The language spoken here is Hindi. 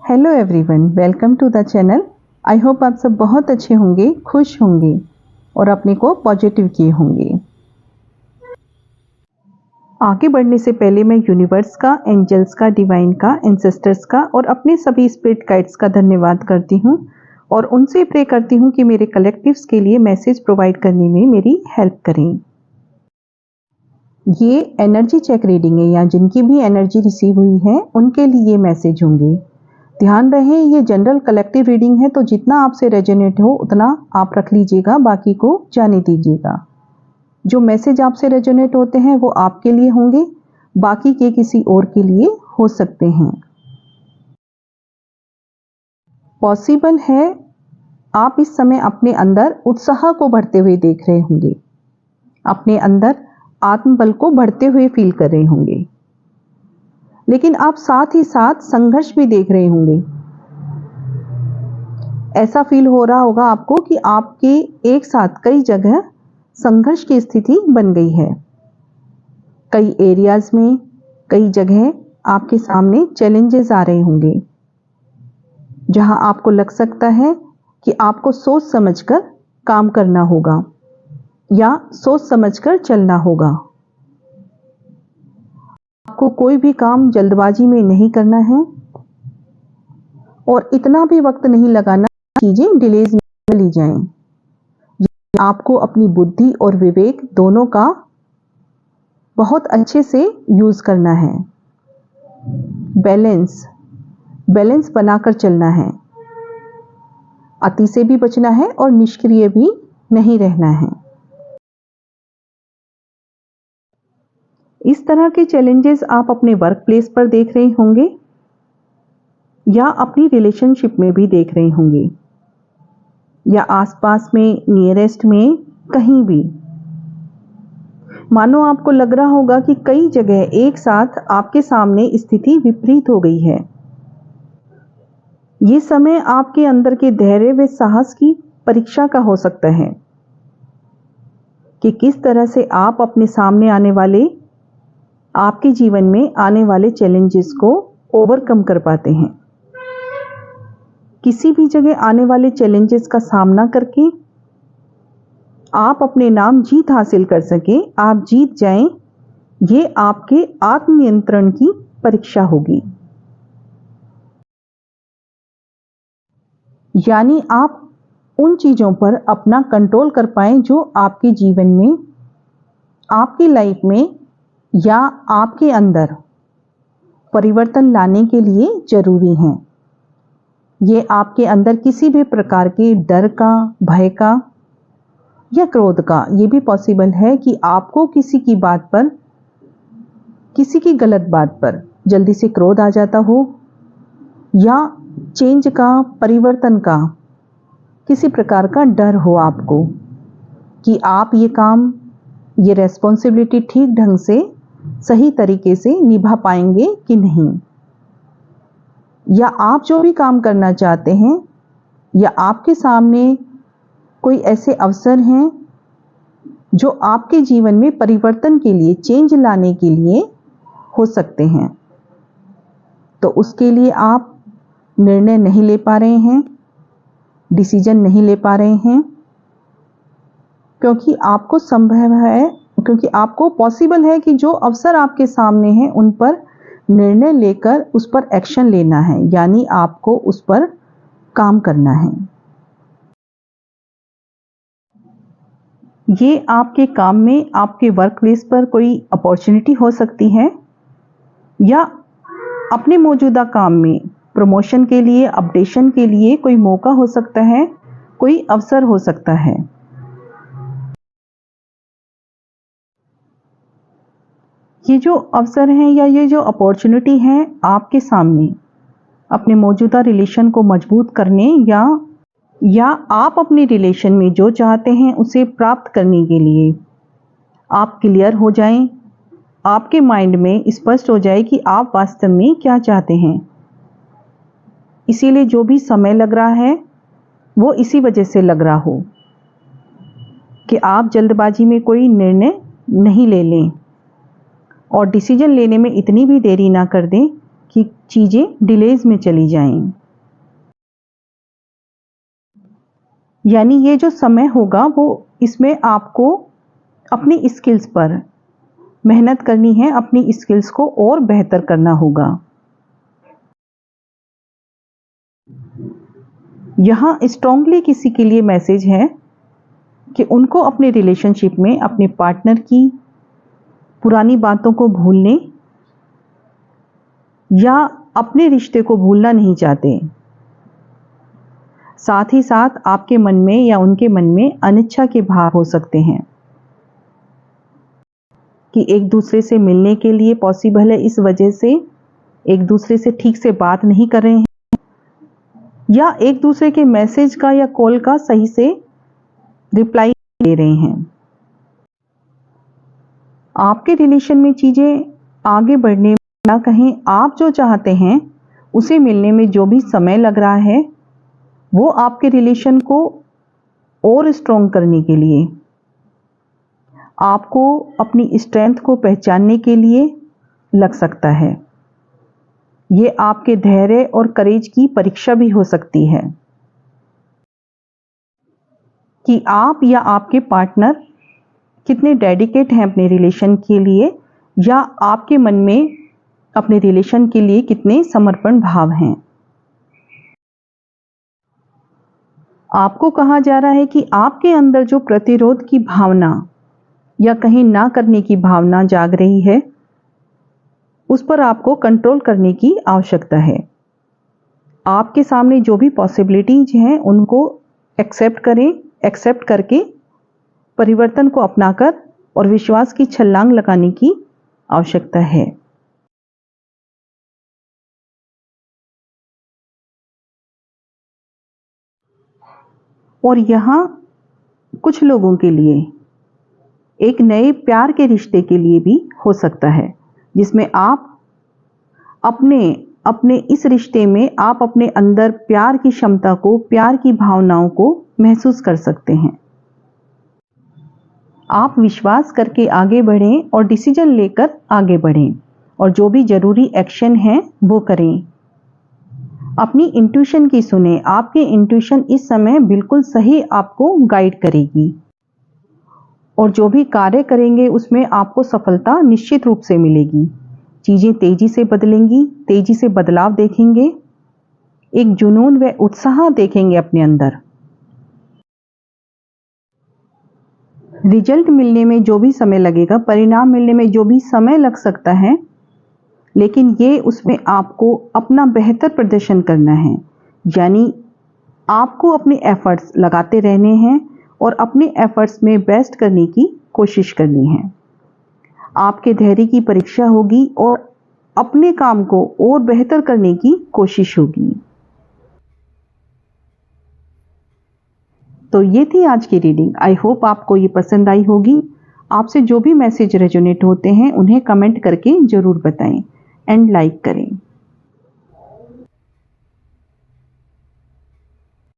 Hello everyone, welcome to the channel. I hope आप सब बहुत अच्छे होंगे, खुश होंगे और अपने को पॉजिटिव किए होंगे। आगे बढ़ने से पहले मैं यूनिवर्स का, एंजल्स का, डिवाइन का, एंसेस्टर्स का और अपने सभी स्पिरिट गाइड्स का धन्यवाद करती हूँ और उनसे प्रे करती हूँ कि मेरे कलेक्टिव्स के लिए मैसेज प्रोवाइड करने में मेरी हेल्प करें। ये एनर्जी चेक रीडिंग है या जिनकी भी एनर्जी रिसीव हुई है उनके लिए मैसेज होंगे। ध्यान रहे ये जनरल कलेक्टिव रीडिंग है, तो जितना आपसे रेजोनेट हो उतना आप रख लीजिएगा, बाकी को जाने दीजिएगा। जो मैसेज आपसे रेजोनेट होते हैं वो आपके लिए होंगे, बाकी के किसी और के लिए हो सकते हैं। पॉसिबल है आप इस समय अपने अंदर उत्साह को बढ़ते हुए देख रहे होंगे, अपने अंदर आत्मबल को बढ़ते हुए फील कर रहे होंगे, लेकिन आप साथ ही साथ संघर्ष भी देख रहे होंगे। ऐसा फील हो रहा होगा आपको कि आपके एक साथ कई जगह संघर्ष की स्थिति बन गई है। कई एरियाज में, कई जगह आपके सामने चैलेंजेस आ रहे होंगे, जहां आपको लग सकता है कि आपको सोच समझकर काम करना होगा या सोच समझकर चलना होगा। आपको कोई भी काम जल्दबाजी में नहीं करना है और इतना भी वक्त नहीं लगाना चीजें डिलेज में चली जाएं। आपको अपनी बुद्धि और विवेक दोनों का बहुत अच्छे से यूज करना है। बैलेंस बनाकर चलना है। अति से भी बचना है और निष्क्रिय भी नहीं रहना है। इस तरह के चैलेंजेस आप अपने वर्क प्लेस पर देख रहे होंगे या अपनी रिलेशनशिप में भी देख रहे होंगे या आसपास में, नियरेस्ट में, कहीं भी। मानो आपको लग रहा होगा कि कई जगह एक साथ आपके सामने स्थिति विपरीत हो गई है। ये समय आपके अंदर के धैर्य व साहस की परीक्षा का हो सकता है कि किस तरह से आप अपने सामने आने वाले, आपके जीवन में आने वाले चैलेंजेस को ओवरकम कर पाते हैं। किसी भी जगह आने वाले चैलेंजेस का सामना करके आप अपने नाम जीत हासिल कर सके, आप जीत जाएं, ये आपके आत्मनियंत्रण की परीक्षा होगी। यानी आप उन चीजों पर अपना कंट्रोल कर पाएं जो आपके जीवन में, आपकी लाइफ में या आपके अंदर परिवर्तन लाने के लिए जरूरी हैं। ये आपके अंदर किसी भी प्रकार के डर का, भय का या क्रोध का, ये भी पॉसिबल है कि आपको किसी की बात पर, किसी की गलत बात पर जल्दी से क्रोध आ जाता हो या चेंज का, परिवर्तन का किसी प्रकार का डर हो आपको कि आप ये काम, ये रेस्पॉन्सिबिलिटी ठीक ढंग से, सही तरीके से निभा पाएंगे कि नहीं, या आप जो भी काम करना चाहते हैं या आपके सामने कोई ऐसे अवसर हैं जो आपके जीवन में परिवर्तन के लिए, चेंज लाने के लिए हो सकते हैं, तो उसके लिए आप निर्णय नहीं ले पा रहे हैं, डिसीजन नहीं ले पा रहे हैं, क्योंकि आपको संभव है, क्योंकि आपको पॉसिबल है कि जो अवसर आपके सामने हैं उन पर निर्णय लेकर उस पर एक्शन लेना है, यानी आपको उस पर काम करना है। ये आपके काम में, आपके वर्क प्लेस पर कोई अपॉर्चुनिटी हो सकती है या अपने मौजूदा काम में प्रमोशन के लिए, अपडेशन के लिए कोई मौका हो सकता है, कोई अवसर हो सकता है। ये जो अवसर हैं या ये जो अपॉर्चुनिटी है आपके सामने अपने मौजूदा रिलेशन को मजबूत करने या आप अपने रिलेशन में जो चाहते हैं उसे प्राप्त करने के लिए आप क्लियर हो जाएं, आपके माइंड में स्पष्ट हो जाए कि आप वास्तव में क्या चाहते हैं। इसीलिए जो भी समय लग रहा है वो इसी वजह से लग रहा हो कि आप जल्दबाजी में कोई निर्णय नहीं ले लें और डिसीजन लेने में इतनी भी देरी ना कर दें कि चीज़ें डिलेज में चली जाएं। यानी ये जो समय होगा वो इसमें आपको अपनी स्किल्स पर मेहनत करनी है, अपनी स्किल्स को और बेहतर करना होगा। यहाँ स्ट्रांगली किसी के लिए मैसेज है कि उनको अपने रिलेशनशिप में अपने पार्टनर की पुरानी बातों को भूलने या अपने रिश्ते को भूलना नहीं चाहते। साथ ही साथ आपके मन में या उनके मन में अनिच्छा के भाव हो सकते हैं कि एक दूसरे से मिलने के लिए पॉसिबल है, इस वजह से एक दूसरे से ठीक से बात नहीं कर रहे हैं या एक दूसरे के मैसेज का या कॉल का सही से रिप्लाई दे रहे हैं। आपके रिलेशन में चीजें आगे बढ़ने ना कहें, आप जो चाहते हैं उसे मिलने में जो भी समय लग रहा है वो आपके रिलेशन को और स्ट्रॉन्ग करने के लिए, आपको अपनी स्ट्रेंथ को पहचानने के लिए लग सकता है। ये आपके धैर्य और करेज की परीक्षा भी हो सकती है कि आप या आपके पार्टनर कितने डेडिकेट हैं अपने रिलेशन के लिए या आपके मन में अपने रिलेशन के लिए कितने समर्पण भाव हैं। आपको कहा जा रहा है कि आपके अंदर जो प्रतिरोध की भावना या कहीं ना करने की भावना जाग रही है उस पर आपको कंट्रोल करने की आवश्यकता है। आपके सामने जो भी पॉसिबिलिटीज हैं उनको एक्सेप्ट करें, एक्सेप्ट करके परिवर्तन को अपनाकर और विश्वास की छलांग लगाने की आवश्यकता है। और यहाँ कुछ लोगों के लिए एक नए प्यार के रिश्ते के लिए भी हो सकता है जिसमें आप अपने इस रिश्ते में आप अपने अंदर प्यार की क्षमता को, प्यार की भावनाओं को महसूस कर सकते हैं। आप विश्वास करके आगे बढ़ें और डिसीजन लेकर आगे बढ़ें और जो भी जरूरी एक्शन है वो करें। अपनी इंट्यूशन की सुने, आपकी इंट्यूशन इस समय बिल्कुल सही आपको गाइड करेगी और जो भी कार्य करेंगे उसमें आपको सफलता निश्चित रूप से मिलेगी। चीजें तेजी से बदलेंगी, तेजी से बदलाव देखेंगे, एक जुनून व उत्साह देखेंगे अपने अंदर। रिजल्ट मिलने में जो भी समय लगेगा, परिणाम मिलने में जो भी समय लग सकता है, लेकिन ये उसमें आपको अपना बेहतर प्रदर्शन करना है। यानी आपको अपने एफर्ट्स लगाते रहने हैं और अपने एफर्ट्स में बेस्ट करने की कोशिश करनी है। आपके धैर्य की परीक्षा होगी और अपने काम को और बेहतर करने की कोशिश होगी। तो ये थी आज की रीडिंग। आई होप आपको ये पसंद आई होगी। आपसे जो भी मैसेज रेजोनेट होते हैं उन्हें कमेंट करके जरूर बताएं एंड लाइक करें।